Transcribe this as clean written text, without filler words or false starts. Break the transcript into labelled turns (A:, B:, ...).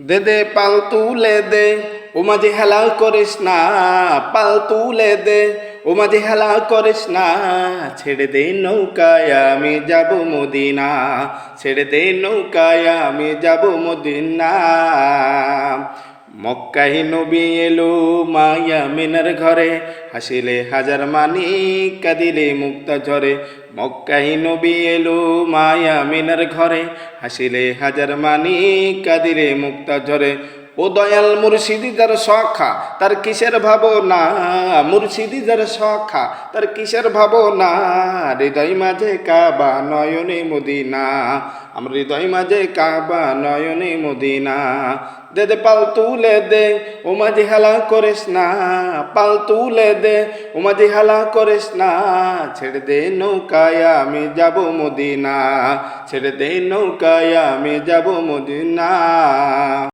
A: দে দে পাল তুলে দে, ও মাঝে হেলা করিস না। পাল তুলে দে, ও মাঝে হেলা করিস না। ছেড়ে দে নৌকায় আমি যাব মদিনা, ছেড়ে দে নৌকায় আমি যাব মদিনা। মক্কায় নবী এলো মায়া মিনার ঘরে, হাসিলে হাজার মানি কাঁদিলে মুক্তা ঝরে। মক্কায় নবী এলো মায়া মিনার ঘরে, হাসিলে হাজার মানি কাঁদিলে মুক্তা ঝরে। ও দয়াল মুর্শিদি যার সখা তার কিসের ভাবনা, মুর্শিদি যার সখা তার কিসের ভাবনা। হৃদয় মাঝে কাবা নয়নে মদিনা, আমার হৃদয় মাঝে কাবা নয়নে মদিনা। দে দে পাল তুলে দে, ও মাঝে হেলা করিস না। পাল তুলে দে, ও মাঝে হেলা করিস না। ছেড়ে দে নৌকায় আমি যাব মদিনা, ছেড়ে দে নৌকায় আমি যাব মদিনা।